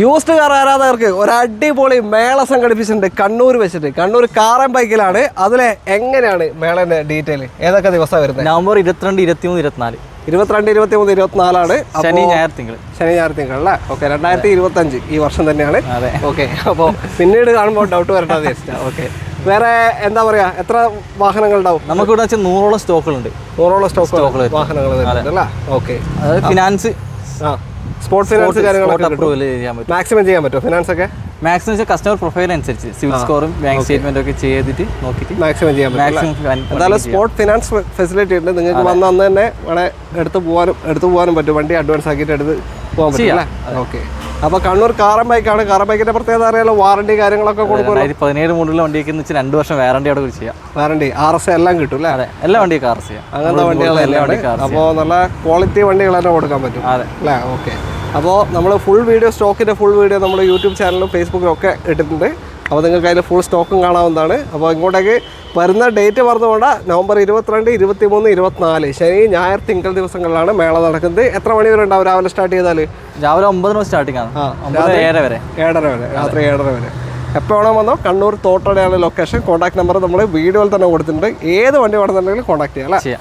Used car ആരാധകർക്ക് ഒരു അടിപൊളി മേള സംഘടിപ്പിച്ചിട്ടുണ്ട് കണ്ണൂർ വെച്ചിട്ട്. കണ്ണൂർ കാർ ആൻഡ് ബൈക്കിലാണ്. അതിലെ എങ്ങനെയാണ് മേളന്റെ ഡീറ്റെയിൽ, ഏതൊക്കെ ദിവസം വരുന്നത്? നവംബർ 22, 23, 24. 22, 23, 24 ശനി ഞായർ തിങ്കൾ. ശനി ഞായർ തിങ്കൾ അല്ലേ? ഓക്കെ, 2025 ഈ വർഷം തന്നെയാണ്. അതെ. ഓക്കെ, അപ്പോൾ പിന്നീട് കാണുമ്പോൾ ഡൗട്ട് വരട്ടാതെ. ഓക്കെ, വേറെ എന്താ പറയാ, എത്ര വാഹനങ്ങൾ ഉണ്ടാവും? നമുക്കിവിടെ വെച്ചാൽ 100ഓളം സ്റ്റോക്കുകളുണ്ട്. 100ഓളം സ്റ്റോക്കുകൾ വാഹനങ്ങൾ വരുന്നുണ്ട് അല്ലേ? ഓക്കെ, അതായത് ഫിനാൻസ്, സ്പോർട്സ് ഫിനാൻസ് കാര്യങ്ങളൊക്കെ അപ്രൂവൽ ചെയ്യാൻ പറ്റും. മാക്സിമം ചെയ്യാൻ പറ്റുമോ ഫിനാൻസ് ഒക്കെ? മാക്സിമം വെച്ചാൽ കസ്റ്റമർ പ്രൊഫൈൽ അനുസരിച്ച് സിവിൽ സ്കോറും ബാങ്ക് സ്റ്റേറ്റ്മെന്റ് ഒക്കെ ചെയ്തിട്ട് നോക്കിയിട്ട് മാക്സിമം ചെയ്യാൻ പറ്റും. എന്തായാലും സ്പോർട്ട് ഫിനാൻസ് ഫെസിലിറ്റി ഉണ്ട്. നിങ്ങൾക്ക് വന്ന അന്ന് തന്നെ വേണേൽ എടുത്തു പോകാനും പറ്റും. വണ്ടി അഡ്വാൻസ് ആക്കിയിട്ട് എടുത്ത് പോകാൻ പറ്റും അല്ലേ? ഓക്കെ, അപ്പോൾ കണ്ണൂർ കാർ ആൻഡ് ബൈക്കാണ്. കാർ ആൻഡ് ബൈക്കിന്റെ പ്രത്യേകത അറിയാലോ, വാറണ്ടി കാര്യങ്ങളൊക്കെ കൊടുക്കും. 2017 മോഡലുള്ള വണ്ടിയൊക്കെ എന്ന് വെച്ചാൽ 2 വർഷം വാറണ്ടി അവിടെ ചെയ്യാം. വാറണ്ടി RS എല്ലാം കിട്ടും അല്ലേ? അതെ, എല്ലാ വണ്ടിയും കാർ ചെയ്യാം. അങ്ങനത്തെ വണ്ടികളെല്ലാം. അപ്പോൾ നല്ല ക്വാളിറ്റി വണ്ടികൾ തന്നെ കൊടുക്കാൻ പറ്റും അല്ലേ? ഓക്കെ, അപ്പോൾ നമ്മൾ ഫുൾ വീഡിയോ, സ്റ്റോക്കിൻ്റെ ഫുൾ വീഡിയോ നമ്മൾ യൂട്യൂബ് ചാനലിലും ഫേസ്ബുക്കിലും ഒക്കെ ഇട്ടിട്ടുണ്ട്. അപ്പോൾ നിങ്ങൾക്ക് അതിൽ ഫുൾ സ്റ്റോക്കും കാണാവുന്നതാണ്. അപ്പോൾ ഇങ്ങോട്ടേക്ക് വരുന്ന ഡേറ്റ് മറന്നുകൊണ്ട നവംബർ 22, 23, 24 ശനി ഞായർ തിങ്കൾ ദിവസങ്ങളിലാണ് മേള നടക്കുന്നത്. എത്ര മണി വരെ ഉണ്ടാവും രാവിലെ സ്റ്റാർട്ട് ചെയ്താൽ? രാവിലെ 9 സ്റ്റാർട്ടിംഗ് ആണ്. 7:30 വരെ. രാത്രി 7:30 വരെ. എപ്പോൾ വേണം വന്നോ. കണ്ണൂർ തോട്ടടയാണ് ലൊക്കേഷൻ. കോൺടാക്ട് നമ്പർ നമ്മൾ വീഡിയോയിൽ തന്നെ കൊടുത്തിട്ടുണ്ട്. ഏത് വണ്ടി വേണമെന്നുണ്ടെങ്കിലും കോൺടാക്ട് ചെയ്യാം അല്ലേ?